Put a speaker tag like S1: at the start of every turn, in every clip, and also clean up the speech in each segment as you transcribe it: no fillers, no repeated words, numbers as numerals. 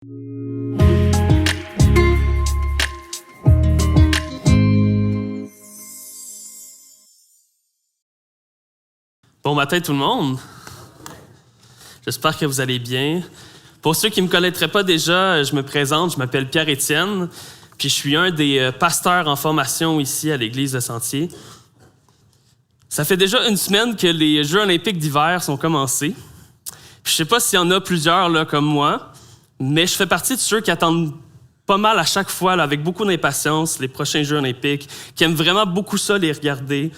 S1: Bon matin tout le monde. J'espère que vous allez bien. Pour ceux qui ne me connaîtraient pas déjà, je me présente, je m'appelle Pierre-Étienne, puis je suis un des pasteurs en formation ici à l'Église de Sentier. Ça fait déjà une semaine que les Jeux olympiques d'hiver sont commencés. Puis je ne sais pas s'il y en a plusieurs là, comme moi, mais je fais partie de ceux qui attendent pas mal à chaque fois, là, avec beaucoup d'impatience, les prochains Jeux olympiques, qui aiment vraiment beaucoup ça, les regarder.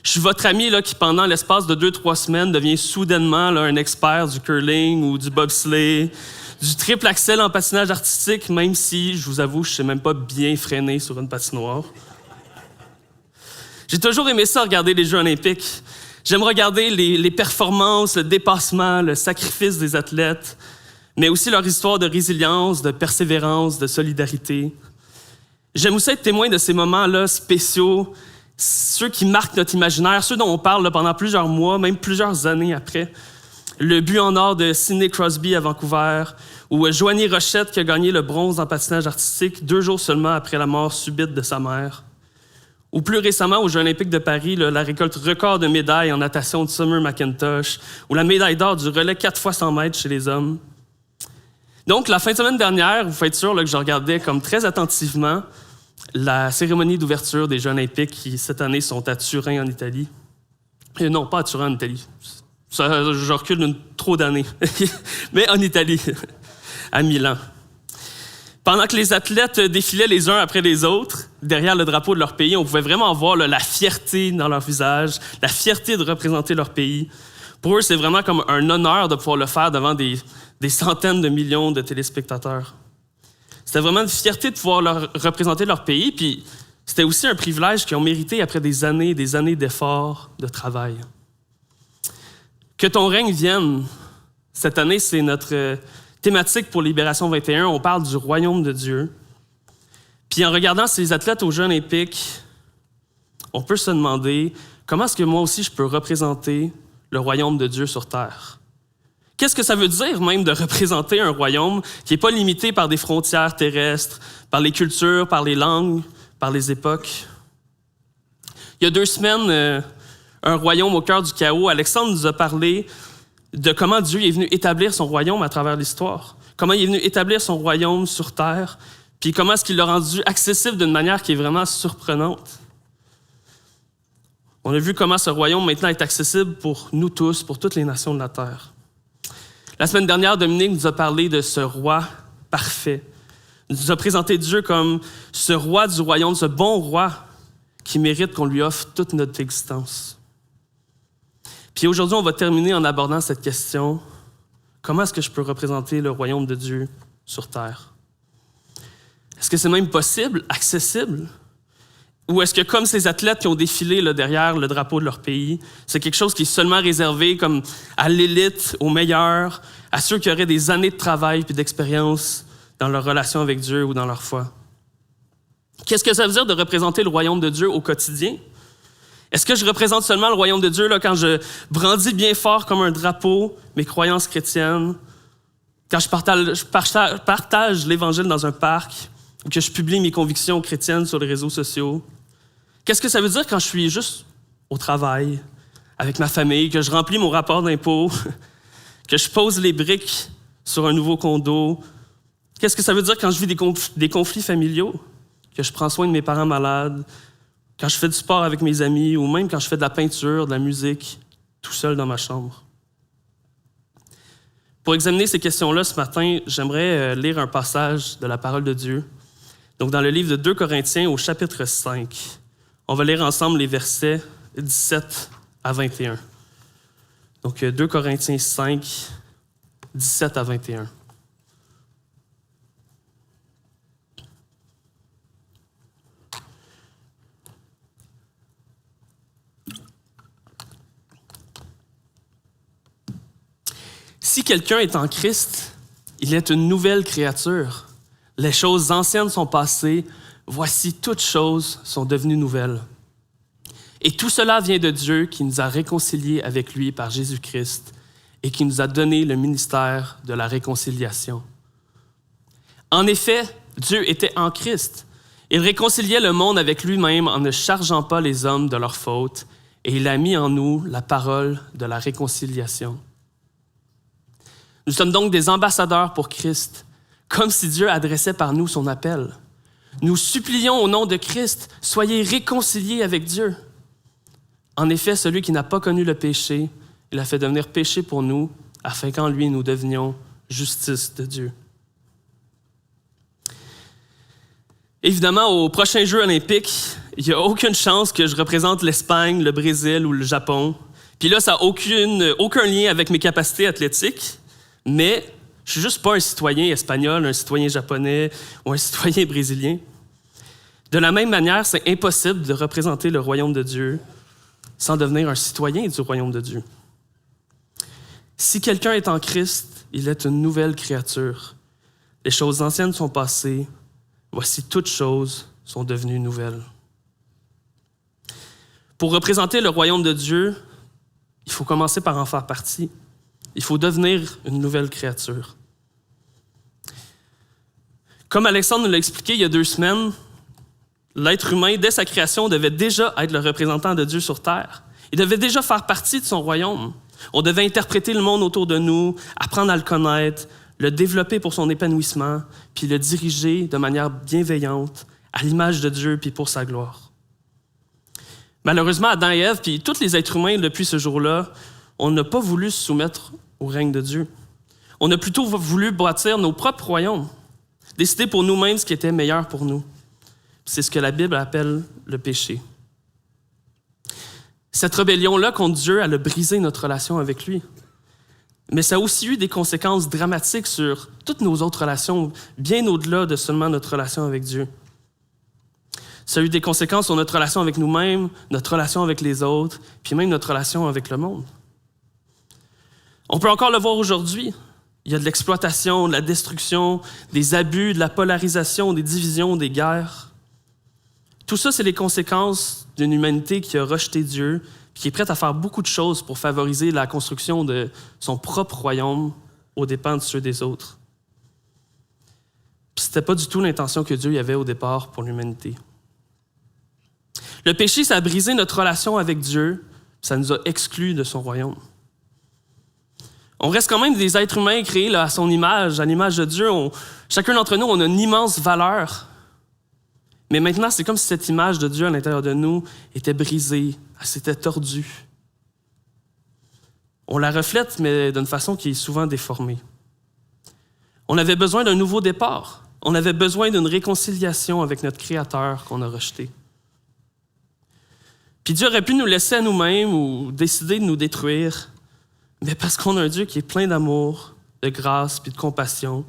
S1: Je suis votre ami là, qui, pendant l'espace de 2-3 semaines, devient soudainement là, un expert du curling ou du bobsleigh, du triple axel en patinage artistique, même si, je vous avoue, je ne sais même pas bien freiner sur une patinoire. J'ai toujours aimé ça, regarder les Jeux olympiques. J'aime regarder les performances, le dépassement, le sacrifice des athlètes, mais aussi leur histoire de résilience, de persévérance, de solidarité. J'aime aussi être témoin de ces moments-là spéciaux, ceux qui marquent notre imaginaire, ceux dont on parle là, pendant plusieurs mois, même plusieurs années après. Le but en or de Sidney Crosby à Vancouver, ou Joanie Rochette qui a gagné le bronze en patinage artistique 2 jours seulement après la mort subite de sa mère. Ou plus récemment, aux Jeux olympiques de Paris, là, la récolte record de médailles en natation de Summer McIntosh, ou la médaille d'or du relais 4 fois 100 mètres chez les hommes. Donc, la fin de semaine dernière, vous faites sûr là, que je regardais comme très attentivement la cérémonie d'ouverture des Jeux olympiques qui, cette année, sont à Turin, en Italie. Non, pas à Turin, en Italie. Ça, je recule trop d'années. Mais en Italie, à Milan. Pendant que les athlètes défilaient les uns après les autres, derrière le drapeau de leur pays, on pouvait vraiment voir là, la fierté dans leur visage, la fierté de représenter leur pays. Pour eux, c'est vraiment comme un honneur de pouvoir le faire devant des centaines de millions de téléspectateurs. C'était vraiment une fierté de pouvoir représenter leur pays, puis c'était aussi un privilège qu'ils ont mérité après des années d'efforts, de travail. Que ton règne vienne. Cette année, c'est notre thématique pour Libération 21. On parle du royaume de Dieu. Puis en regardant ces athlètes aux Jeux olympiques, on peut se demander comment est-ce que moi aussi je peux représenter le royaume de Dieu sur terre? Qu'est-ce que ça veut dire même de représenter un royaume qui n'est pas limité par des frontières terrestres, par les cultures, par les langues, par les époques? Il y a 2 semaines, un royaume au cœur du chaos, Alexandre nous a parlé de comment Dieu est venu établir son royaume à travers l'histoire, comment il est venu établir son royaume sur terre, puis comment est-ce qu'il l'a rendu accessible d'une manière qui est vraiment surprenante. On a vu comment ce royaume maintenant est accessible pour nous tous, pour toutes les nations de la terre. La semaine dernière, Dominique nous a parlé de ce roi parfait. Il nous a présenté Dieu comme ce roi du royaume, ce bon roi qui mérite qu'on lui offre toute notre existence. Puis aujourd'hui, on va terminer en abordant cette question. Comment est-ce que je peux représenter le royaume de Dieu sur terre? Est-ce que c'est même possible, accessible? Ou est-ce que, comme ces athlètes qui ont défilé là, derrière le drapeau de leur pays, c'est quelque chose qui est seulement réservé comme à l'élite, aux meilleurs, à ceux qui auraient des années de travail et d'expérience dans leur relation avec Dieu ou dans leur foi? Qu'est-ce que ça veut dire de représenter le royaume de Dieu au quotidien? Est-ce que je représente seulement le royaume de Dieu là, quand je brandis bien fort comme un drapeau mes croyances chrétiennes, quand je partage l'Évangile dans un parc, ou que je publie mes convictions chrétiennes sur les réseaux sociaux? Qu'est-ce que ça veut dire quand je suis juste au travail, avec ma famille, que je remplis mon rapport d'impôt, que je pose les briques sur un nouveau condo? Qu'est-ce que ça veut dire quand je vis des conflits familiaux, que je prends soin de mes parents malades, quand je fais du sport avec mes amis, ou même quand je fais de la peinture, de la musique, tout seul dans ma chambre? Pour examiner ces questions-là ce matin, j'aimerais lire un passage de la parole de Dieu. Donc, dans le livre de 2 Corinthiens, au chapitre 5, on va lire ensemble les versets 17 à 21. Donc, 2 Corinthiens 5, 17 à 21. Si quelqu'un est en Christ, il est une nouvelle créature. Les choses anciennes sont passées, voici toutes choses sont devenues nouvelles. Et tout cela vient de Dieu qui nous a réconciliés avec lui par Jésus-Christ et qui nous a donné le ministère de la réconciliation. En effet, Dieu était en Christ. Il réconciliait le monde avec lui-même en ne chargeant pas les hommes de leurs fautes, et il a mis en nous la parole de la réconciliation. Nous sommes donc des ambassadeurs pour Christ, comme si Dieu adressait par nous son appel. Nous supplions au nom de Christ, soyez réconciliés avec Dieu. En effet, celui qui n'a pas connu le péché, il a fait devenir péché pour nous, afin qu'en lui nous devenions justice de Dieu. Évidemment, aux prochains Jeux olympiques, il n'y a aucune chance que je représente l'Espagne, le Brésil ou le Japon. Puis là, ça n'a aucun lien avec mes capacités athlétiques, mais je suis juste pas un citoyen espagnol, un citoyen japonais ou un citoyen brésilien. De la même manière, c'est impossible de représenter le royaume de Dieu sans devenir un citoyen du royaume de Dieu. Si quelqu'un est en Christ, il est une nouvelle créature. Les choses anciennes sont passées. Voici, toutes choses sont devenues nouvelles. Pour représenter le royaume de Dieu, il faut commencer par en faire partie. Il faut devenir une nouvelle créature. Comme Alexandre nous l'a expliqué il y a 2 semaines, l'être humain, dès sa création, devait déjà être le représentant de Dieu sur terre. Il devait déjà faire partie de son royaume. On devait interpréter le monde autour de nous, apprendre à le connaître, le développer pour son épanouissement, puis le diriger de manière bienveillante, à l'image de Dieu, puis pour sa gloire. Malheureusement, Adam et Ève, puis tous les êtres humains depuis ce jour-là, on n'a pas voulu se soumettre au règne de Dieu. On a plutôt voulu bâtir nos propres royaumes, décider pour nous-mêmes ce qui était meilleur pour nous. C'est ce que la Bible appelle le péché. Cette rébellion-là contre Dieu, elle a brisé notre relation avec lui. Mais ça a aussi eu des conséquences dramatiques sur toutes nos autres relations, bien au-delà de seulement notre relation avec Dieu. Ça a eu des conséquences sur notre relation avec nous-mêmes, notre relation avec les autres, puis même notre relation avec le monde. On peut encore le voir aujourd'hui. Il y a de l'exploitation, de la destruction, des abus, de la polarisation, des divisions, des guerres. Tout ça, c'est les conséquences d'une humanité qui a rejeté Dieu, puis qui est prête à faire beaucoup de choses pour favoriser la construction de son propre royaume aux dépens de ceux des autres. Puis c'était pas du tout l'intention que Dieu y avait au départ pour l'humanité. Le péché, ça a brisé notre relation avec Dieu, ça nous a exclus de son royaume. On reste quand même des êtres humains créés là, à son image, à l'image de Dieu. Chacun d'entre nous, on a une immense valeur. Mais maintenant, c'est comme si cette image de Dieu à l'intérieur de nous était brisée, elle s'était tordue. On la reflète, mais d'une façon qui est souvent déformée. On avait besoin d'un nouveau départ. On avait besoin d'une réconciliation avec notre Créateur qu'on a rejeté. Puis Dieu aurait pu nous laisser à nous-mêmes ou décider de nous détruire, mais parce qu'on a un Dieu qui est plein d'amour, de grâce puis de compassion,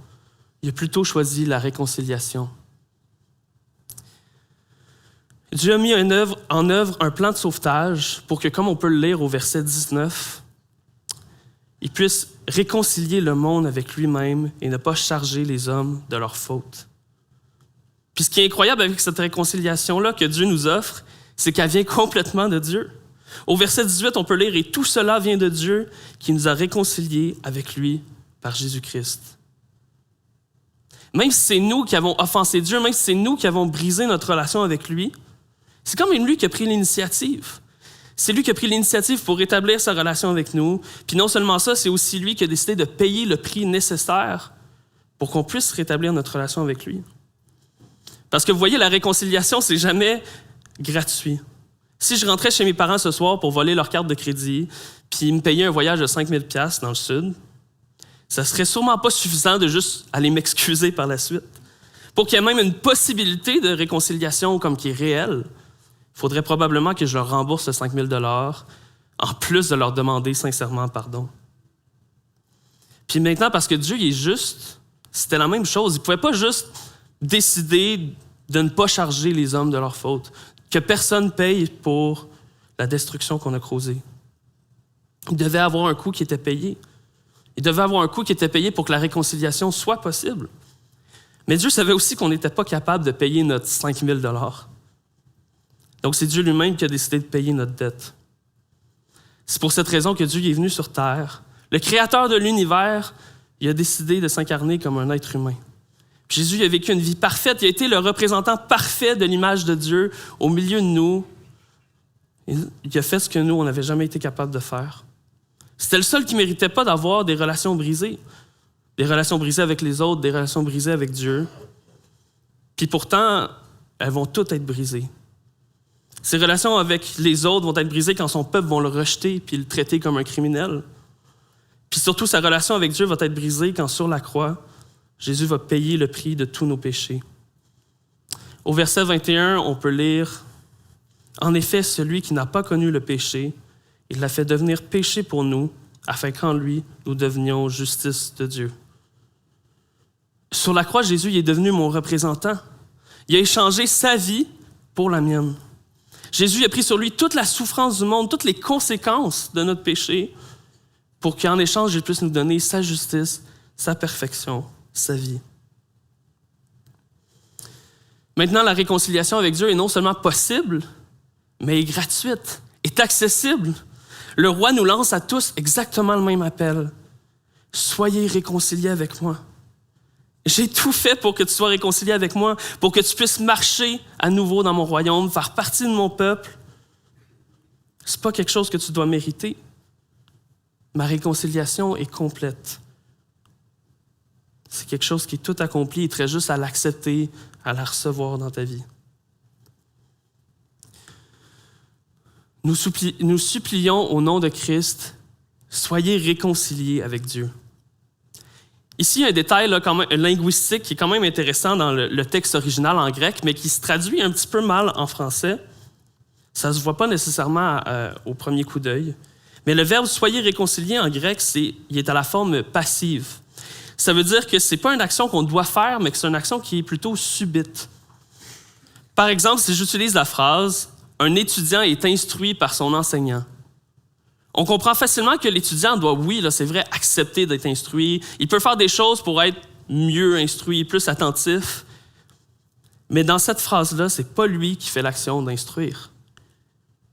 S1: il a plutôt choisi la réconciliation. Dieu a mis en œuvre un plan de sauvetage pour que, comme on peut le lire au verset 19, il puisse réconcilier le monde avec lui-même et ne pas charger les hommes de leurs fautes. Puis ce qui est incroyable avec cette réconciliation-là que Dieu nous offre, c'est qu'elle vient complètement de Dieu. Au verset 18, on peut lire « Et tout cela vient de Dieu qui nous a réconciliés avec lui par Jésus-Christ. » Même si c'est nous qui avons offensé Dieu, même si c'est nous qui avons brisé notre relation avec lui, c'est quand même lui qui a pris l'initiative. C'est lui qui a pris l'initiative pour rétablir sa relation avec nous. Puis non seulement ça, c'est aussi lui qui a décidé de payer le prix nécessaire pour qu'on puisse rétablir notre relation avec lui. Parce que vous voyez, la réconciliation, c'est jamais gratuit. Si je rentrais chez mes parents ce soir pour voler leur carte de crédit, puis ils me payaient un voyage de 5 000 $ dans le sud, ça serait sûrement pas suffisant de juste aller m'excuser par la suite. Pour qu'il y ait même une possibilité de réconciliation comme qui est réelle, il faudrait probablement que je leur rembourse 5 000 $ en plus de leur demander sincèrement pardon. Puis maintenant, parce que Dieu il est juste, c'était la même chose. Il ne pouvait pas juste décider de ne pas charger les hommes de leurs fautes, que personne paye pour la destruction qu'on a causée. Il devait avoir un coût qui était payé. Il devait avoir un coût qui était payé pour que la réconciliation soit possible. Mais Dieu savait aussi qu'on n'était pas capable de payer notre 5 000 $. Donc, c'est Dieu lui-même qui a décidé de payer notre dette. C'est pour cette raison que Dieu est venu sur terre. Le Créateur de l'univers, il a décidé de s'incarner comme un être humain. Puis Jésus a vécu une vie parfaite. Il a été le représentant parfait de l'image de Dieu au milieu de nous. Il a fait ce que nous, on n'avait jamais été capable de faire. C'était le seul qui ne méritait pas d'avoir des relations brisées. Des relations brisées avec les autres, des relations brisées avec Dieu. Puis pourtant, elles vont toutes être brisées. Ses relations avec les autres vont être brisées quand son peuple va le rejeter puis le traiter comme un criminel. Puis surtout, sa relation avec Dieu va être brisée quand sur la croix, Jésus va payer le prix de tous nos péchés. Au verset 21, on peut lire « En effet, celui qui n'a pas connu le péché, il l'a fait devenir péché pour nous, afin qu'en lui, nous devenions justice de Dieu. » Sur la croix, Jésus il est devenu mon représentant. Il a échangé sa vie pour la mienne. Jésus a pris sur lui toute la souffrance du monde, toutes les conséquences de notre péché, pour qu'en échange, il puisse nous donner sa justice, sa perfection, sa vie. Maintenant, la réconciliation avec Dieu est non seulement possible, mais est gratuite, est accessible. Le roi nous lance à tous exactement le même appel. « Soyez réconciliés avec moi. » J'ai tout fait pour que tu sois réconcilié avec moi, pour que tu puisses marcher à nouveau dans mon royaume, faire partie de mon peuple. Ce n'est pas quelque chose que tu dois mériter. Ma réconciliation est complète. C'est quelque chose qui est tout accompli. Il te reste juste à l'accepter, à la recevoir dans ta vie. Nous supplions au nom de Christ, soyez réconciliés avec Dieu. Ici, il y a un détail là, quand même, linguistique qui est quand même intéressant dans le texte original en grec, mais qui se traduit un petit peu mal en français. Ça ne se voit pas nécessairement au premier coup d'œil. Mais le verbe « soyez réconciliés » en grec, il est à la forme passive. Ça veut dire que ce n'est pas une action qu'on doit faire, mais que c'est une action qui est plutôt subite. Par exemple, si j'utilise la phrase « un étudiant est instruit par son enseignant », on comprend facilement que l'étudiant doit, oui, là, c'est vrai, accepter d'être instruit. Il peut faire des choses pour être mieux instruit, plus attentif. Mais dans cette phrase-là, ce n'est pas lui qui fait l'action d'instruire.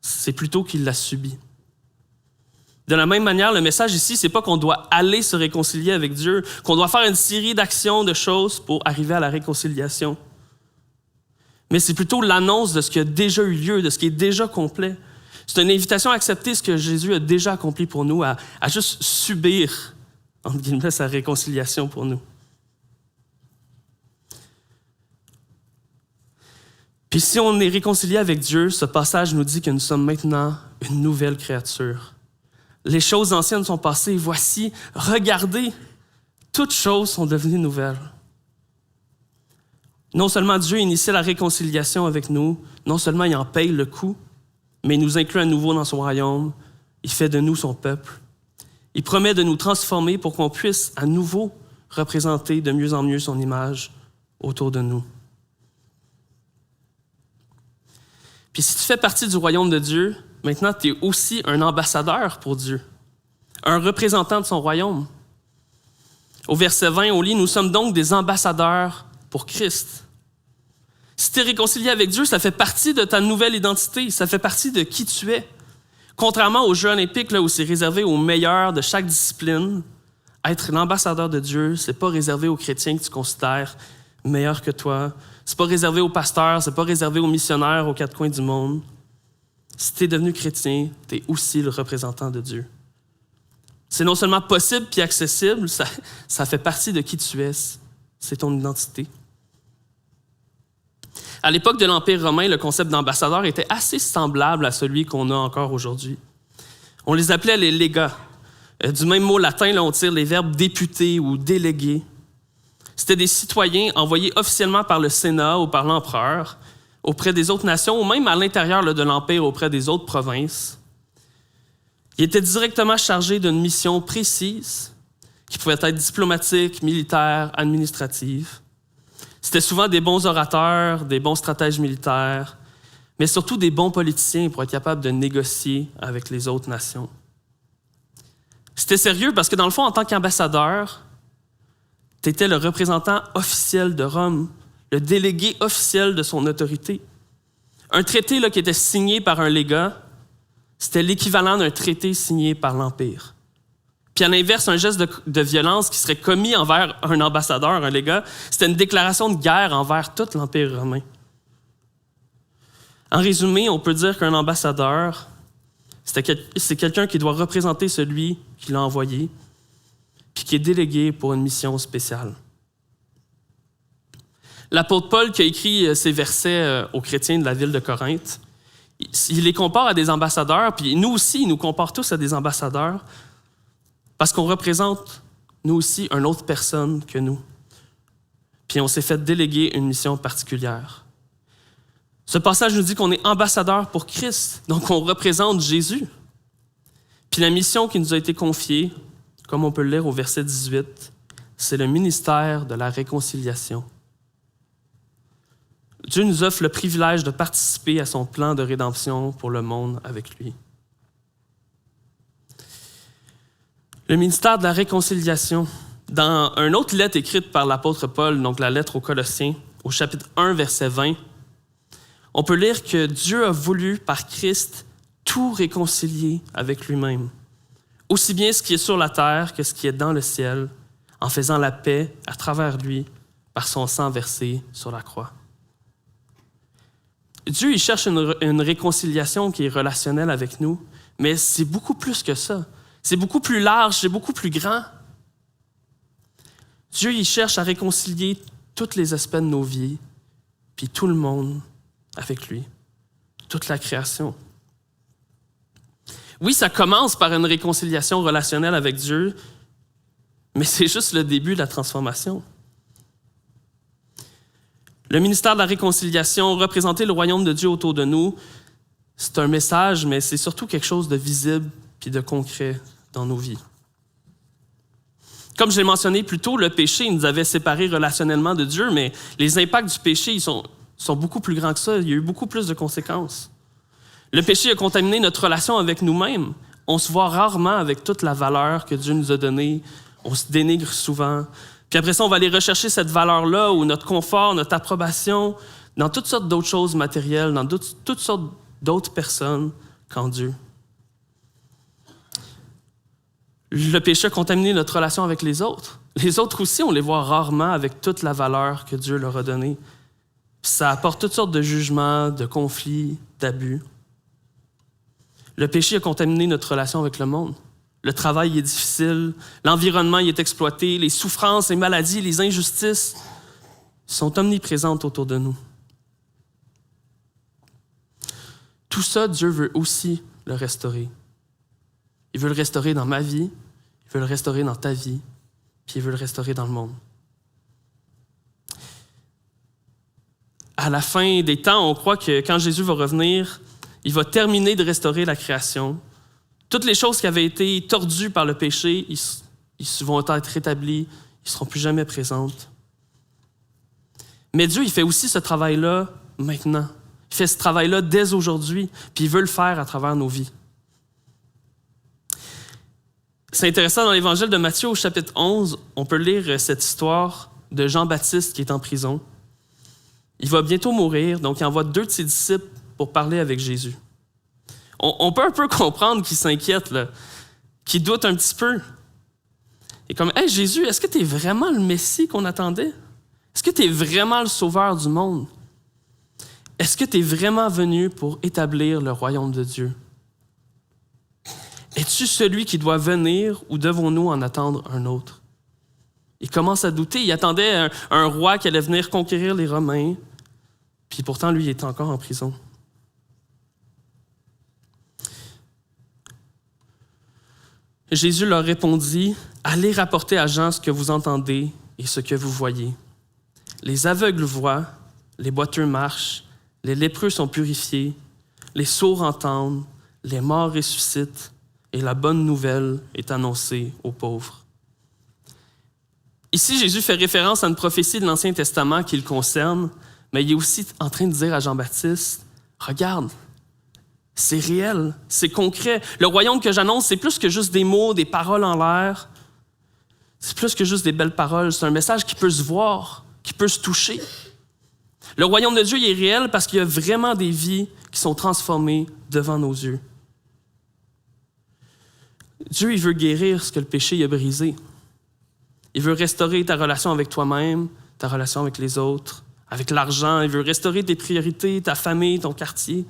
S1: C'est plutôt qu'il l'a subi. De la même manière, le message ici, c'est pas qu'on doit aller se réconcilier avec Dieu, qu'on doit faire une série d'actions, de choses pour arriver à la réconciliation. Mais c'est plutôt l'annonce de ce qui a déjà eu lieu, de ce qui est déjà complet. C'est une invitation à accepter ce que Jésus a déjà accompli pour nous, à juste subir, entre guillemets, sa réconciliation pour nous. Puis si on est réconcilié avec Dieu, ce passage nous dit que nous sommes maintenant une nouvelle créature. Les choses anciennes sont passées, voici, regardez, toutes choses sont devenues nouvelles. Non seulement Dieu initie la réconciliation avec nous, non seulement il en paye le coût, mais il nous inclut à nouveau dans son royaume. Il fait de nous son peuple. Il promet de nous transformer pour qu'on puisse à nouveau représenter de mieux en mieux son image autour de nous. Puis si tu fais partie du royaume de Dieu, maintenant tu es aussi un ambassadeur pour Dieu, un représentant de son royaume. Au verset 20, on lit « Nous sommes donc des ambassadeurs pour Christ ». Si tu es réconcilié avec Dieu, ça fait partie de ta nouvelle identité, ça fait partie de qui tu es. Contrairement aux Jeux olympiques, là, où c'est réservé aux meilleurs de chaque discipline, être l'ambassadeur de Dieu, c'est pas réservé aux chrétiens que tu considères meilleurs que toi. C'est pas réservé aux pasteurs, c'est pas réservé aux missionnaires aux quatre coins du monde. Si tu es devenu chrétien, tu es aussi le représentant de Dieu. C'est non seulement possible puis accessible, ça fait partie de qui tu es. C'est ton identité. À l'époque de l'Empire romain, le concept d'ambassadeur était assez semblable à celui qu'on a encore aujourd'hui. On les appelait les légats. Du même mot latin, là, on tire les verbes député ou délégué. C'était des citoyens envoyés officiellement par le Sénat ou par l'empereur auprès des autres nations ou même à l'intérieur de l'Empire auprès des autres provinces. Ils étaient directement chargés d'une mission précise qui pouvait être diplomatique, militaire, administrative. C'était souvent des bons orateurs, des bons stratèges militaires, mais surtout des bons politiciens pour être capables de négocier avec les autres nations. C'était sérieux parce que dans le fond, en tant qu'ambassadeur, tu étais le représentant officiel de Rome, le délégué officiel de son autorité. Un traité là, qui était signé par un légat, c'était l'équivalent d'un traité signé par l'Empire. Puis à l'inverse, un geste de violence qui serait commis envers un ambassadeur, un légat, c'était une déclaration de guerre envers tout l'Empire romain. En résumé, on peut dire qu'un ambassadeur, c'est quelqu'un qui doit représenter celui qui l'a envoyé, puis qui est délégué pour une mission spéciale. L'apôtre Paul qui a écrit ces versets aux chrétiens de la ville de Corinthe, il les compare à des ambassadeurs, puis nous aussi, il nous compare tous à des ambassadeurs, parce qu'on représente, nous aussi, une autre personne que nous. Puis on s'est fait déléguer une mission particulière. Ce passage nous dit qu'on est ambassadeur pour Christ, donc on représente Jésus. Puis la mission qui nous a été confiée, comme on peut le lire au verset 18, c'est le ministère de la réconciliation. Dieu nous offre le privilège de participer à son plan de rédemption pour le monde avec lui. Le ministère de la réconciliation, dans une autre lettre écrite par l'apôtre Paul, donc la lettre aux Colossiens, au chapitre 1, verset 20, on peut lire que Dieu a voulu, par Christ, tout réconcilier avec lui-même, aussi bien ce qui est sur la terre que ce qui est dans le ciel, en faisant la paix à travers lui par son sang versé sur la croix. Dieu, il cherche une réconciliation qui est relationnelle avec nous, mais c'est beaucoup plus que ça. C'est beaucoup plus large, c'est beaucoup plus grand. Dieu, il cherche à réconcilier tous les aspects de nos vies, puis tout le monde avec lui, toute la création. Oui, ça commence par une réconciliation relationnelle avec Dieu, mais c'est juste le début de la transformation. Le ministère de la réconciliation, représenter le royaume de Dieu autour de nous, c'est un message, mais c'est surtout quelque chose de visible puis de concret dans nos vies. Comme je l'ai mentionné plus tôt, le péché nous avait séparés relationnellement de Dieu, mais les impacts du péché ils sont beaucoup plus grands que ça. Il y a eu beaucoup plus de conséquences. Le péché a contaminé notre relation avec nous-mêmes. On se voit rarement avec toute la valeur que Dieu nous a donnée. On se dénigre souvent. Puis après ça, on va aller rechercher cette valeur-là ou notre confort, notre approbation dans toutes sortes d'autres choses matérielles, dans toutes sortes d'autres personnes qu'en Dieu. Le péché a contaminé notre relation avec les autres. Les autres aussi, on les voit rarement avec toute la valeur que Dieu leur a donnée. Puis ça apporte toutes sortes de jugements, de conflits, d'abus. Le péché a contaminé notre relation avec le monde. Le travail est difficile, l'environnement est exploité, les souffrances, les maladies, les injustices sont omniprésentes autour de nous. Tout ça, Dieu veut aussi le restaurer. Il veut le restaurer dans ma vie, il veut le restaurer dans ta vie, puis il veut le restaurer dans le monde. À la fin des temps, on croit que quand Jésus va revenir, il va terminer de restaurer la création. Toutes les choses qui avaient été tordues par le péché, ils vont être rétablies, ils ne seront plus jamais présentes. Mais Dieu, il fait aussi ce travail-là maintenant. Il fait ce travail-là dès aujourd'hui, puis il veut le faire à travers nos vies. C'est intéressant, dans l'Évangile de Matthieu, au chapitre 11, on peut lire cette histoire de Jean-Baptiste qui est en prison. Il va bientôt mourir, donc il envoie 2 de ses disciples pour parler avec Jésus. On peut un peu comprendre qu'il s'inquiète, là, qu'il doute un petit peu. Et comme, « Hey Jésus, est-ce que tu es vraiment le Messie qu'on attendait? Est-ce que tu es vraiment le sauveur du monde? Est-ce que tu es vraiment venu pour établir le royaume de Dieu? Es-tu celui qui doit venir ou devons-nous en attendre un autre? » Il commence à douter. Il attendait un roi qui allait venir conquérir les Romains, puis pourtant, lui, il est encore en prison. Jésus leur répondit, « Allez rapporter à Jean ce que vous entendez et ce que vous voyez. Les aveugles voient, les boiteux marchent, les lépreux sont purifiés, les sourds entendent, les morts ressuscitent, et la bonne nouvelle est annoncée aux pauvres. » Ici, Jésus fait référence à une prophétie de l'Ancien Testament qui le concerne, mais il est aussi en train de dire à Jean-Baptiste, « Regarde, c'est réel, c'est concret. Le royaume que j'annonce, c'est plus que juste des mots, des paroles en l'air. C'est plus que juste des belles paroles. C'est un message qui peut se voir, qui peut se toucher. Le royaume de Dieu, il est réel parce qu'il y a vraiment des vies qui sont transformées devant nos yeux. Dieu, il veut guérir ce que le péché a brisé. Il veut restaurer ta relation avec toi-même, ta relation avec les autres, avec l'argent. Il veut restaurer tes priorités, ta famille, ton quartier.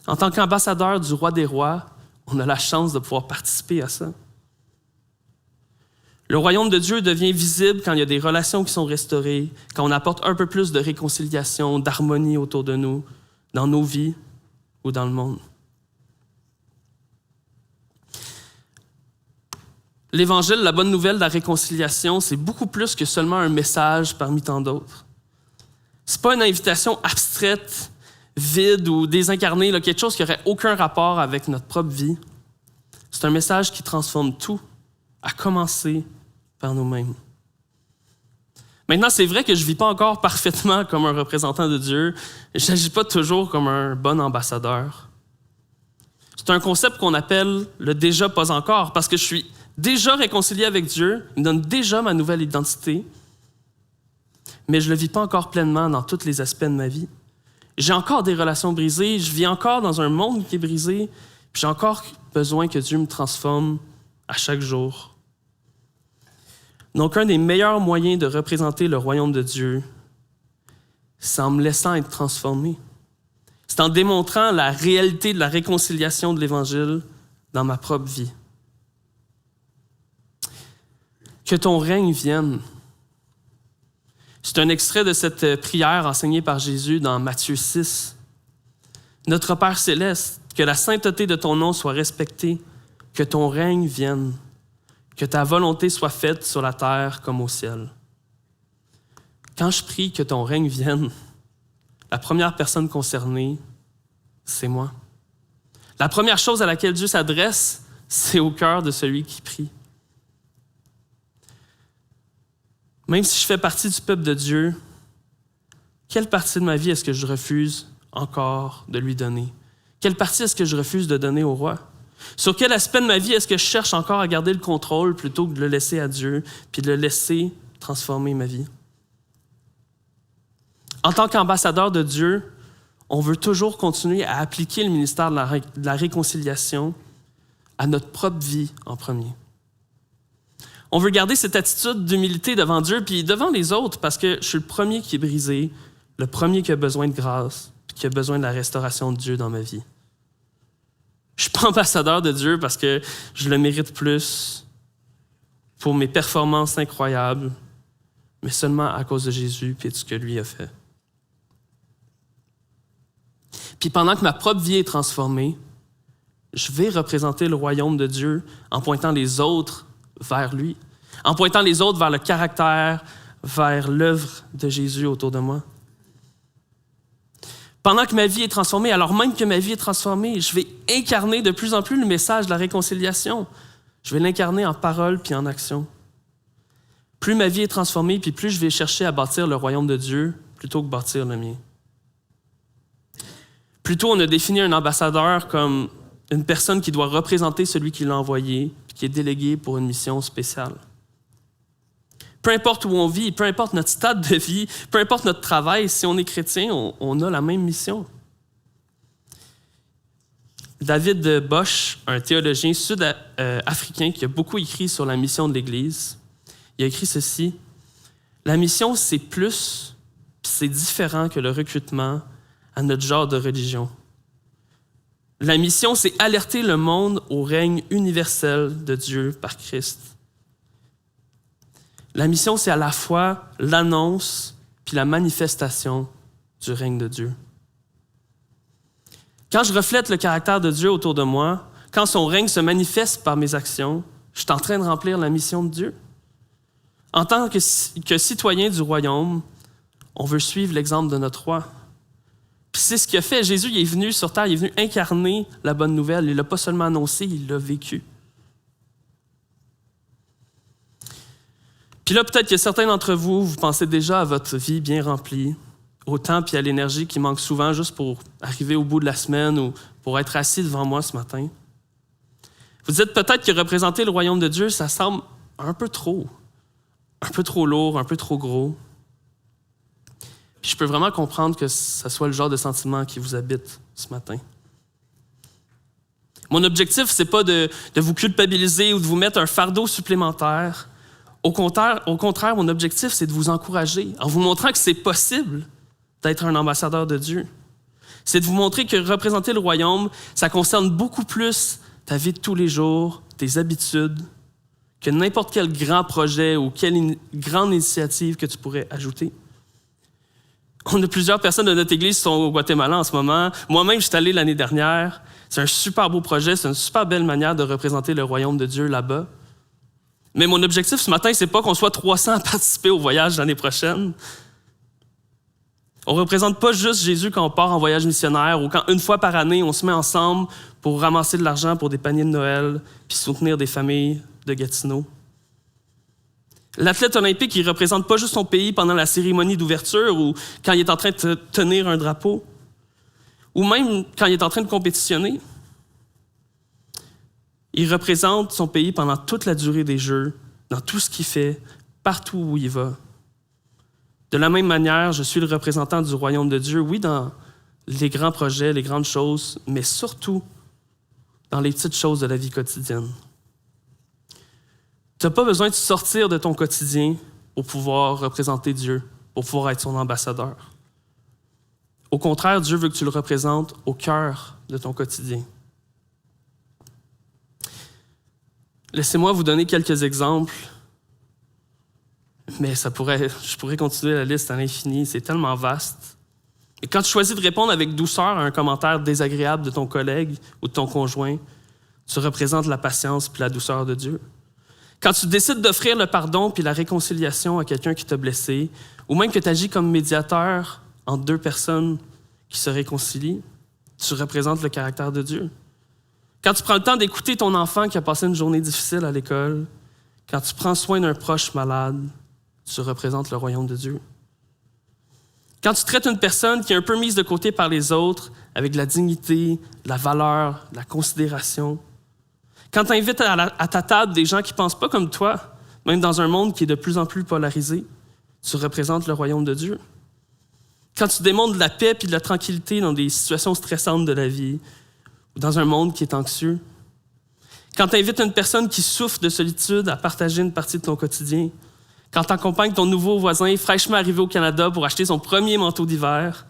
S1: En tant qu'ambassadeur du roi des rois, on a la chance de pouvoir participer à ça. Le royaume de Dieu devient visible quand il y a des relations qui sont restaurées, quand on apporte un peu plus de réconciliation, d'harmonie autour de nous, dans nos vies ou dans le monde. L'Évangile, la bonne nouvelle de la réconciliation, c'est beaucoup plus que seulement un message parmi tant d'autres. C'est pas une invitation abstraite, vide ou désincarnée, quelque chose qui n'aurait aucun rapport avec notre propre vie. C'est un message qui transforme tout, à commencer par nous-mêmes. Maintenant, c'est vrai que je ne vis pas encore parfaitement comme un représentant de Dieu. Je n'agis pas toujours comme un bon ambassadeur. C'est un concept qu'on appelle le « déjà pas encore » parce que je suis déjà réconcilié avec Dieu, il me donne déjà ma nouvelle identité, mais je ne le vis pas encore pleinement dans tous les aspects de ma vie. J'ai encore des relations brisées, je vis encore dans un monde qui est brisé, puis j'ai encore besoin que Dieu me transforme à chaque jour. Donc, un des meilleurs moyens de représenter le royaume de Dieu, c'est en me laissant être transformé. C'est en démontrant la réalité de la réconciliation de l'Évangile dans ma propre vie. Que ton règne vienne. C'est un extrait de cette prière enseignée par Jésus dans Matthieu 6. Notre Père céleste, que la sainteté de ton nom soit respectée, que ton règne vienne, que ta volonté soit faite sur la terre comme au ciel. Quand je prie que ton règne vienne, la première personne concernée, c'est moi. La première chose à laquelle Dieu s'adresse, c'est au cœur de celui qui prie. Même si je fais partie du peuple de Dieu, quelle partie de ma vie est-ce que je refuse encore de lui donner? Quelle partie est-ce que je refuse de donner au roi? Sur quel aspect de ma vie est-ce que je cherche encore à garder le contrôle plutôt que de le laisser à Dieu puis de le laisser transformer ma vie? En tant qu'ambassadeur de Dieu, on veut toujours continuer à appliquer le ministère de la réconciliation à notre propre vie en premier. On veut garder cette attitude d'humilité devant Dieu puis devant les autres parce que je suis le premier qui est brisé, le premier qui a besoin de grâce puis qui a besoin de la restauration de Dieu dans ma vie. Je ne suis pas ambassadeur de Dieu parce que je le mérite plus pour mes performances incroyables, mais seulement à cause de Jésus et de ce que lui a fait. Puis pendant que ma propre vie est transformée, je vais représenter le royaume de Dieu en pointant les autres vers lui, en pointant les autres vers le caractère, vers l'œuvre de Jésus autour de moi. Pendant que ma vie est transformée, alors même que ma vie est transformée, je vais incarner de plus en plus le message de la réconciliation. Je vais l'incarner en parole puis en action. Plus ma vie est transformée, puis plus je vais chercher à bâtir le royaume de Dieu plutôt que bâtir le mien. Plutôt, on a défini un ambassadeur comme une personne qui doit représenter celui qui l'a envoyé, puis qui est délégué pour une mission spéciale. Peu importe où on vit, peu importe notre stade de vie, peu importe notre travail, si on est chrétien, on a la même mission. David Bosch, un théologien sud-africain qui a beaucoup écrit sur la mission de l'Église, il a écrit ceci: « La mission, c'est plus, puis c'est différent que le recrutement à notre genre de religion. La mission, c'est alerter le monde au règne universel de Dieu par Christ. La mission, c'est à la fois l'annonce puis la manifestation du règne de Dieu. Quand je reflète le caractère de Dieu autour de moi, quand son règne se manifeste par mes actions, je suis en train de remplir la mission de Dieu. En tant que citoyen du royaume, on veut suivre l'exemple de notre roi. Puis c'est ce qu'il a fait. Jésus, il est venu sur terre, il est venu incarner la bonne nouvelle. Il ne l'a pas seulement annoncé, il l'a vécu. Puis là, peut-être que certains d'entre vous, vous pensez déjà à votre vie bien remplie, au temps puis à l'énergie qui manque souvent juste pour arriver au bout de la semaine ou pour être assis devant moi ce matin. Vous dites peut-être que représenter le royaume de Dieu, ça semble un peu trop lourd, un peu trop gros. Puis je peux vraiment comprendre que ce soit le genre de sentiment qui vous habite ce matin. Mon objectif, c'est pas de vous culpabiliser ou de vous mettre un fardeau supplémentaire. Au contraire, mon objectif, c'est de vous encourager en vous montrant que c'est possible d'être un ambassadeur de Dieu. C'est de vous montrer que représenter le royaume, ça concerne beaucoup plus ta vie de tous les jours, tes habitudes, que n'importe quel grand projet ou quelle grande initiative que tu pourrais ajouter. On a plusieurs personnes de notre église qui sont au Guatemala en ce moment. Moi-même, je suis allé l'année dernière. C'est un super beau projet, c'est une super belle manière de représenter le royaume de Dieu là-bas. Mais mon objectif ce matin, c'est pas qu'on soit 300 à participer au voyage l'année prochaine. On ne représente pas juste Jésus quand on part en voyage missionnaire ou quand une fois par année, on se met ensemble pour ramasser de l'argent pour des paniers de Noël puis soutenir des familles de Gatineau. L'athlète olympique, il ne représente pas juste son pays pendant la cérémonie d'ouverture ou quand il est en train de tenir un drapeau ou même quand il est en train de compétitionner. Il représente son pays pendant toute la durée des Jeux, dans tout ce qu'il fait, partout où il va. De la même manière, je suis le représentant du royaume de Dieu, oui, dans les grands projets, les grandes choses, mais surtout dans les petites choses de la vie quotidienne. Tu n'as pas besoin de sortir de ton quotidien pour pouvoir représenter Dieu, pour pouvoir être son ambassadeur. Au contraire, Dieu veut que tu le représentes au cœur de ton quotidien. Laissez-moi vous donner quelques exemples, mais je pourrais continuer la liste à l'infini, c'est tellement vaste. Et quand tu choisis de répondre avec douceur à un commentaire désagréable de ton collègue ou de ton conjoint, tu représentes la patience puis la douceur de Dieu. Quand tu décides d'offrir le pardon puis la réconciliation à quelqu'un qui t'a blessé, ou même que tu agis comme médiateur entre deux personnes qui se réconcilient, tu représentes le caractère de Dieu. Quand tu prends le temps d'écouter ton enfant qui a passé une journée difficile à l'école, quand tu prends soin d'un proche malade, tu représentes le royaume de Dieu. Quand tu traites une personne qui est un peu mise de côté par les autres avec de la dignité, de la valeur, de la considération. Quand tu invites à ta table des gens qui ne pensent pas comme toi, même dans un monde qui est de plus en plus polarisé, tu représentes le royaume de Dieu. Quand tu démontres de la paix et de la tranquillité dans des situations stressantes de la vie, ou dans un monde qui est anxieux. Quand tu invites une personne qui souffre de solitude à partager une partie de ton quotidien. Quand tu accompagnes ton nouveau voisin fraîchement arrivé au Canada pour acheter son premier manteau d'hiver.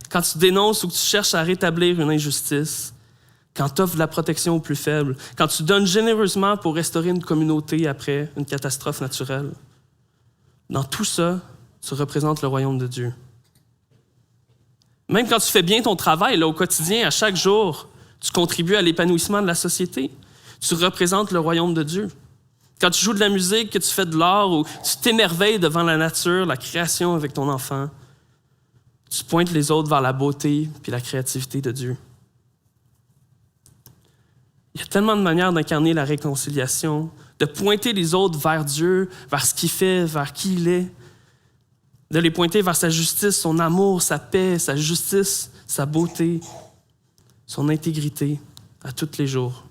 S1: Quand tu dénonces ou que tu cherches à rétablir une injustice. Quand tu offres de la protection aux plus faibles. Quand tu donnes généreusement pour restaurer une communauté après une catastrophe naturelle. Dans tout ça, tu représentes le royaume de Dieu. Même quand tu fais bien ton travail là, au quotidien, à chaque jour, tu contribues à l'épanouissement de la société. Tu représentes le royaume de Dieu. Quand tu joues de la musique, que tu fais de l'art ou tu t'émerveilles devant la nature, la création avec ton enfant, tu pointes les autres vers la beauté et la créativité de Dieu. Il y a tellement de manières d'incarner la réconciliation, de pointer les autres vers Dieu, vers ce qu'il fait, vers qui il est, de les pointer vers sa justice, son amour, sa paix, sa justice, sa beauté, son intégrité à tous les jours.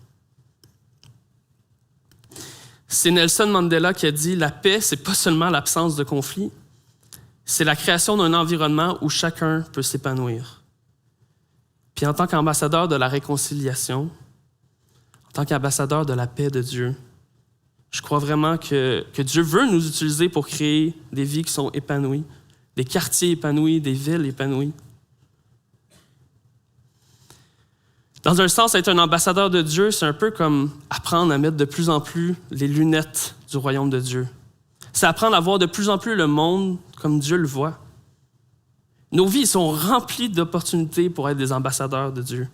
S1: C'est Nelson Mandela qui a dit « La paix, c'est pas seulement l'absence de conflit, c'est la création d'un environnement où chacun peut s'épanouir. » Puis en tant qu'ambassadeur de la réconciliation, en tant qu'ambassadeur de la paix de Dieu, je crois vraiment que Dieu veut nous utiliser pour créer des vies qui sont épanouies, des quartiers épanouis, des villes épanouies. Dans un sens, être un ambassadeur de Dieu, c'est un peu comme apprendre à mettre de plus en plus les lunettes du royaume de Dieu. C'est apprendre à voir de plus en plus le monde comme Dieu le voit. Nos vies sont remplies d'opportunités pour être des ambassadeurs de Dieu.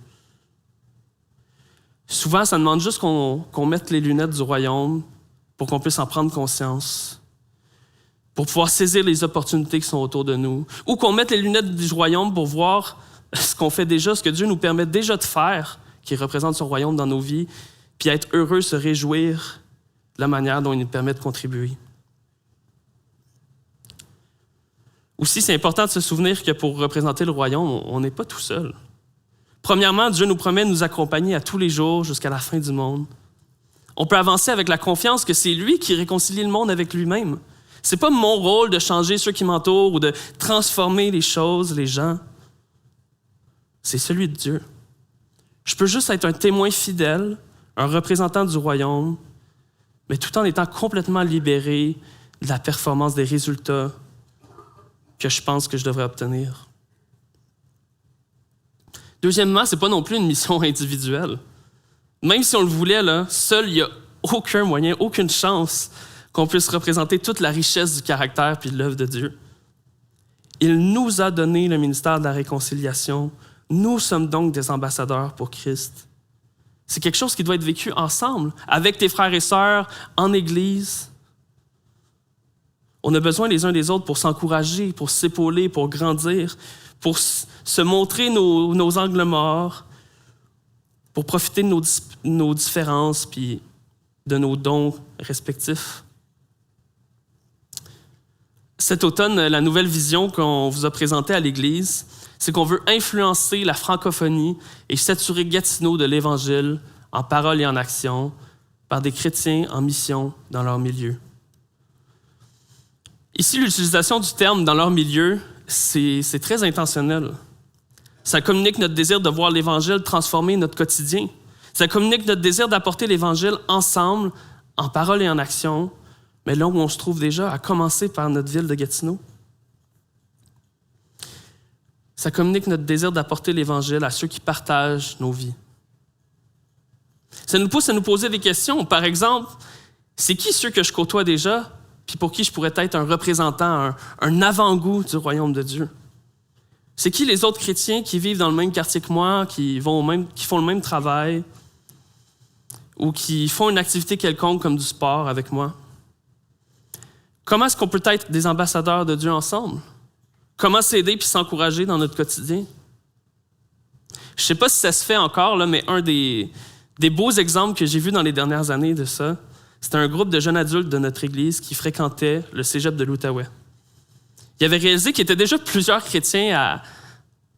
S1: Souvent, ça demande juste qu'on mette les lunettes du royaume pour qu'on puisse en prendre conscience, pour pouvoir saisir les opportunités qui sont autour de nous, ou qu'on mette les lunettes du royaume pour voir ce qu'on fait déjà, ce que Dieu nous permet déjà de faire, qui représente son royaume dans nos vies, puis être heureux, se réjouir de la manière dont il nous permet de contribuer. Aussi, c'est important de se souvenir que pour représenter le royaume, on n'est pas tout seul. Premièrement, Dieu nous promet de nous accompagner à tous les jours jusqu'à la fin du monde. On peut avancer avec la confiance que c'est lui qui réconcilie le monde avec lui-même. C'est pas mon rôle de changer ceux qui m'entourent ou de transformer les choses, les gens. C'est celui de Dieu. Je peux juste être un témoin fidèle, un représentant du royaume, mais tout en étant complètement libéré de la performance des résultats que je pense que je devrais obtenir. Deuxièmement, ce n'est pas non plus une mission individuelle. Même si on le voulait, là, seul, il n'y a aucun moyen, aucune chance qu'on puisse représenter toute la richesse du caractère puis de l'œuvre de Dieu. Il nous a donné le ministère de la réconciliation. Nous sommes donc des ambassadeurs pour Christ. C'est quelque chose qui doit être vécu ensemble, avec tes frères et sœurs, en Église. On a besoin les uns des autres pour s'encourager, pour s'épauler, pour grandir, pour se montrer nos angles morts, pour profiter de nos différences puis de nos dons respectifs. Cet automne, la nouvelle vision qu'on vous a présentée à l'Église, c'est qu'on veut influencer la francophonie et saturer Gatineau de l'Évangile en parole et en action par des chrétiens en mission dans leur milieu. Ici, l'utilisation du terme « dans leur milieu », c'est très intentionnel. Ça communique notre désir de voir l'Évangile transformer notre quotidien. Ça communique notre désir d'apporter l'Évangile ensemble, en parole et en action, mais là où on se trouve déjà, à commencer par notre ville de Gatineau. Ça communique notre désir d'apporter l'Évangile à ceux qui partagent nos vies. Ça nous pousse à nous poser des questions. Par exemple, c'est qui ceux que je côtoie déjà, puis pour qui je pourrais être un représentant, un avant-goût du royaume de Dieu? C'est qui les autres chrétiens qui vivent dans le même quartier que moi, qui font le même travail, ou qui font une activité quelconque comme du sport avec moi? Comment est-ce qu'on peut être des ambassadeurs de Dieu ensemble? Comment s'aider puis s'encourager dans notre quotidien? Je ne sais pas si ça se fait encore, là, mais un des beaux exemples que j'ai vus dans les dernières années de ça, c'était un groupe de jeunes adultes de notre Église qui fréquentait le cégep de l'Outaouais. Ils avaient réalisé qu'il y était déjà plusieurs chrétiens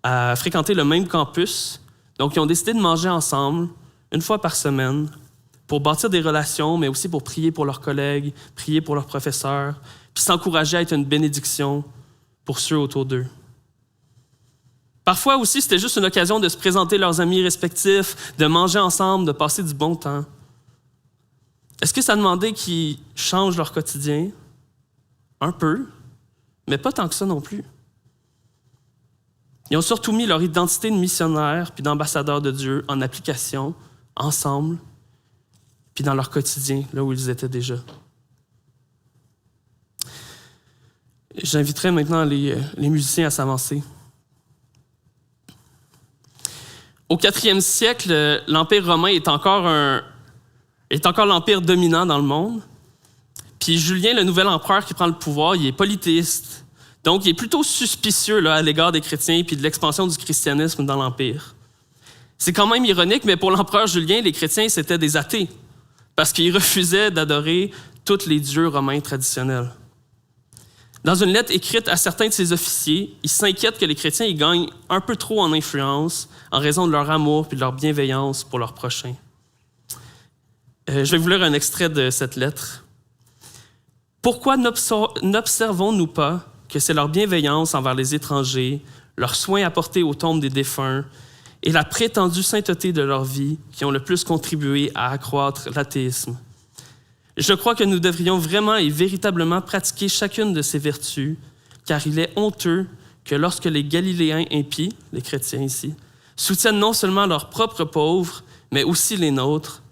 S1: à fréquenter le même campus, donc ils ont décidé de manger ensemble, une fois par semaine, pour bâtir des relations, mais aussi pour prier pour leurs collègues, prier pour leurs professeurs, puis s'encourager à être une bénédiction pour ceux autour d'eux. Parfois aussi, c'était juste une occasion de se présenter leurs amis respectifs, de manger ensemble, de passer du bon temps. Est-ce que ça demandait qu'ils changent leur quotidien? Un peu, mais pas tant que ça non plus. Ils ont surtout mis leur identité de missionnaire puis d'ambassadeur de Dieu en application, ensemble, puis dans leur quotidien, là où ils étaient déjà. J'inviterai maintenant les musiciens à s'avancer. Au 4e siècle, l'Empire romain est encore l'empire dominant dans le monde. Puis Julien, le nouvel empereur qui prend le pouvoir, il est polythéiste. Donc, il est plutôt suspicieux là, à l'égard des chrétiens puis de l'expansion du christianisme dans l'Empire. C'est quand même ironique, mais pour l'empereur Julien, les chrétiens, c'était des athées parce qu'ils refusaient d'adorer tous les dieux romains traditionnels. Dans une lettre écrite à certains de ses officiers, il s'inquiète que les chrétiens y gagnent un peu trop en influence en raison de leur amour et de leur bienveillance pour leurs prochains. Je vais vous lire un extrait de cette lettre. « Pourquoi n'observons-nous pas que c'est leur bienveillance envers les étrangers, leur soin apporté aux tombes des défunts et la prétendue sainteté de leur vie qui ont le plus contribué à accroître l'athéisme? Je crois que nous devrions vraiment et véritablement pratiquer chacune de ces vertus, car il est honteux que lorsque les Galiléens impies, les chrétiens ici, soutiennent non seulement leurs propres pauvres, mais aussi les nôtres,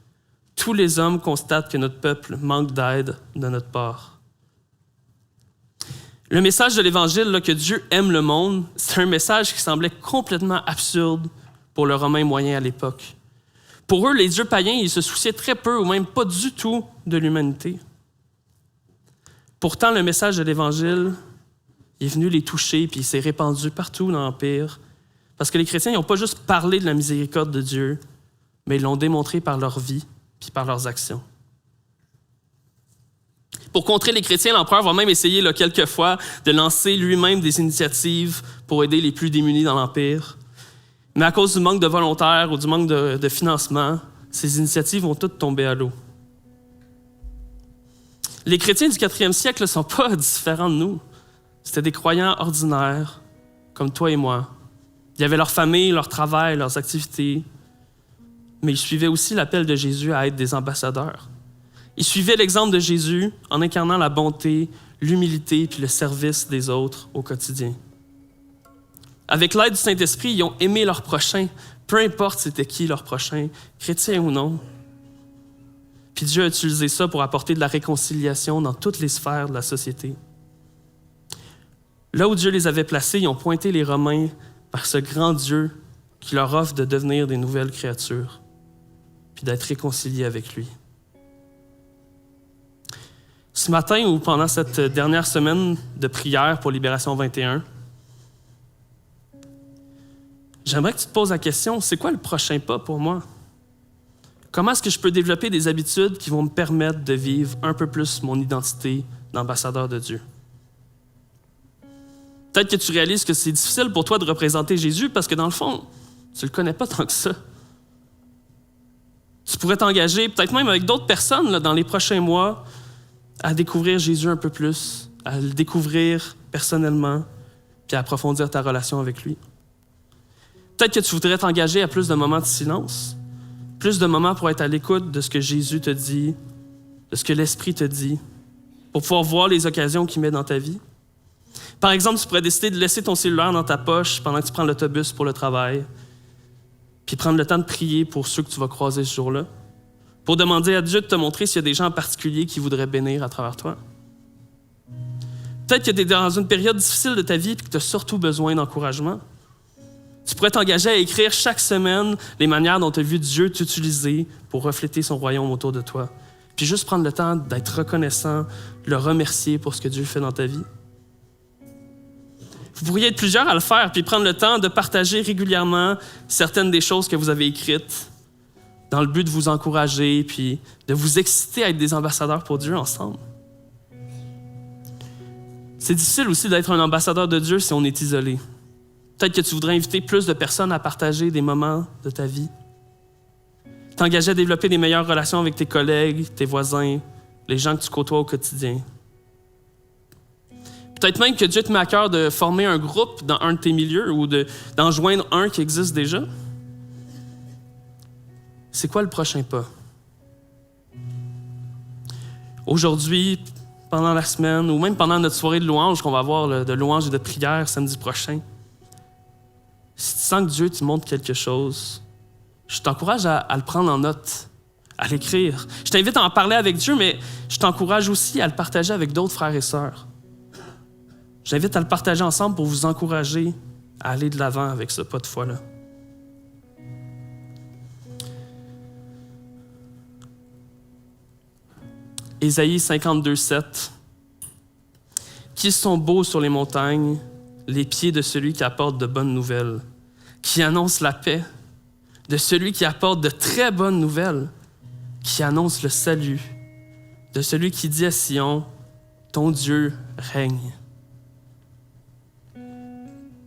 S1: tous les hommes constatent que notre peuple manque d'aide de notre part. » Le message de l'Évangile, là, que Dieu aime le monde, c'est un message qui semblait complètement absurde pour le Romain moyen à l'époque. Pour eux, les dieux païens, ils se souciaient très peu ou même pas du tout de l'humanité. Pourtant, le message de l'Évangile est venu les toucher puis il s'est répandu partout dans l'Empire parce que les chrétiens n'ont pas juste parlé de la miséricorde de Dieu, mais ils l'ont démontré par leur vie puis par leurs actions. Pour contrer les chrétiens, l'empereur va même essayer là, quelquefois de lancer lui-même des initiatives pour aider les plus démunis dans l'Empire. Mais à cause du manque de volontaires ou du manque de financement, ces initiatives vont toutes tomber à l'eau. Les chrétiens du 4e siècle ne sont pas différents de nous. C'était des croyants ordinaires, comme toi et moi. Il y avait leur famille, leur travail, leurs activités. mais ils suivaient aussi l'appel de Jésus à être des ambassadeurs. Ils suivaient l'exemple de Jésus en incarnant la bonté, l'humilité puis le service des autres au quotidien. Avec l'aide du Saint-Esprit, ils ont aimé leur prochain, peu importe c'était qui leur prochain, chrétien ou non. Puis Dieu a utilisé ça pour apporter de la réconciliation dans toutes les sphères de la société. Là où Dieu les avait placés, ils ont pointé les Romains vers ce grand Dieu qui leur offre de devenir des nouvelles créatures, puis d'être réconciliés avec lui. Ce matin ou pendant cette dernière semaine de prière pour Libération 21, j'aimerais que tu te poses la question, c'est quoi le prochain pas pour moi? Comment est-ce que je peux développer des habitudes qui vont me permettre de vivre un peu plus mon identité d'ambassadeur de Dieu? Peut-être que tu réalises que c'est difficile pour toi de représenter Jésus parce que dans le fond, tu ne le connais pas tant que ça. Tu pourrais t'engager, peut-être même avec d'autres personnes là, dans les prochains mois, à découvrir Jésus un peu plus, à le découvrir personnellement, puis à approfondir ta relation avec lui. Peut-être que tu voudrais t'engager à plus de moments de silence, plus de moments pour être à l'écoute de ce que Jésus te dit, de ce que l'Esprit te dit, pour pouvoir voir les occasions qu'il met dans ta vie. Par exemple, tu pourrais décider de laisser ton cellulaire dans ta poche pendant que tu prends l'autobus pour le travail, puis prendre le temps de prier pour ceux que tu vas croiser ce jour-là, pour demander à Dieu de te montrer s'il y a des gens en particulier qui voudraient bénir à travers toi. Peut-être que tu es dans une période difficile de ta vie et que tu as surtout besoin d'encouragement. Tu pourrais t'engager à écrire chaque semaine les manières dont tu as vu Dieu t'utiliser pour refléter son royaume autour de toi. Puis juste prendre le temps d'être reconnaissant, le remercier pour ce que Dieu fait dans ta vie. Vous pourriez être plusieurs à le faire, puis prendre le temps de partager régulièrement certaines des choses que vous avez écrites dans le but de vous encourager, puis de vous exciter à être des ambassadeurs pour Dieu ensemble. C'est difficile aussi d'être un ambassadeur de Dieu si on est isolé. Peut-être que tu voudrais inviter plus de personnes à partager des moments de ta vie. T'engager à développer des meilleures relations avec tes collègues, tes voisins, les gens que tu côtoies au quotidien. Peut-être même que Dieu te met à cœur de former un groupe dans un de tes milieux ou d'en joindre un qui existe déjà. C'est quoi le prochain pas? Aujourd'hui, pendant la semaine, ou même pendant notre soirée de louange qu'on va avoir de louange et de prière samedi prochain, si tu sens que Dieu te montre quelque chose, je t'encourage à le prendre en note, à l'écrire. Je t'invite à en parler avec Dieu, mais je t'encourage aussi à le partager avec d'autres frères et sœurs. J'invite à le partager ensemble pour vous encourager à aller de l'avant avec ce pas de foi-là. Ésaïe 52:7. Qui sont beaux sur les montagnes, les pieds de celui qui apporte de bonnes nouvelles, qui annonce la paix, de celui qui apporte de très bonnes nouvelles, qui annonce le salut, de celui qui dit à Sion, ton Dieu règne.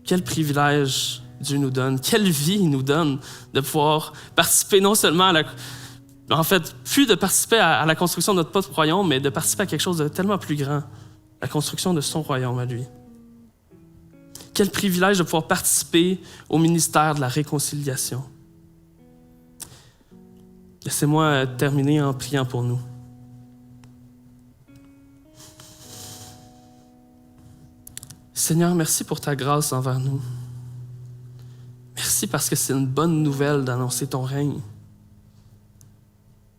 S1: Quel privilège Dieu nous donne, quelle vie il nous donne de pouvoir participer non seulement plus de participer à la construction de notre propre royaume, mais de participer à quelque chose de tellement plus grand, la construction de son royaume à lui. Quel privilège de pouvoir participer au ministère de la réconciliation. Laissez-moi terminer en priant pour nous. Seigneur, merci pour ta grâce envers nous. Merci parce que c'est une bonne nouvelle d'annoncer ton règne.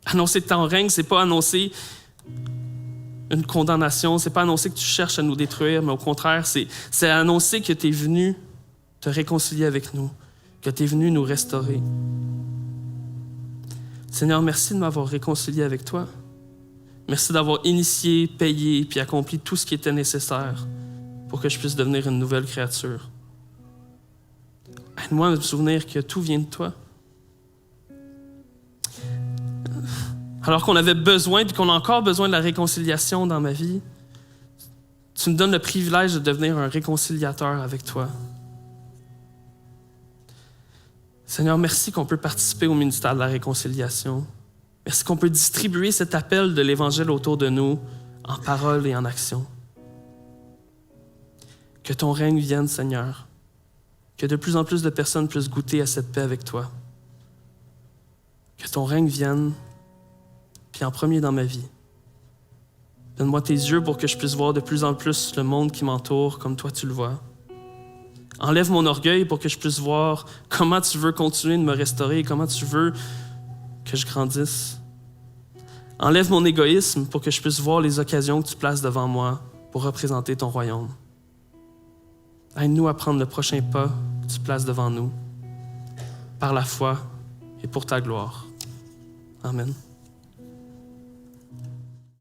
S1: Annoncer ton règne, c'est pas annoncer une condamnation, c'est pas annoncer que tu cherches à nous détruire, mais au contraire, c'est annoncer que tu es venu te réconcilier avec nous, que tu es venu nous restaurer. Seigneur, merci de m'avoir réconcilié avec toi. Merci d'avoir initié, payé, puis accompli tout ce qui était nécessaire pour que je puisse devenir une nouvelle créature. Aide-moi à me souvenir que tout vient de toi. Alors qu'on avait besoin, puis qu'on a encore besoin de la réconciliation dans ma vie, tu me donnes le privilège de devenir un réconciliateur avec toi. Seigneur, merci qu'on peut participer au ministère de la réconciliation. Merci qu'on peut distribuer cet appel de l'Évangile autour de nous en parole et en action. Que ton règne vienne, Seigneur. Que de plus en plus de personnes puissent goûter à cette paix avec toi. Que ton règne vienne, puis en premier dans ma vie. Donne-moi tes yeux pour que je puisse voir de plus en plus le monde qui m'entoure comme toi tu le vois. Enlève mon orgueil pour que je puisse voir comment tu veux continuer de me restaurer, comment tu veux que je grandisse. Enlève mon égoïsme pour que je puisse voir les occasions que tu places devant moi pour représenter ton royaume. Aide-nous à prendre le prochain pas que tu places devant nous, par la foi et pour ta gloire. Amen.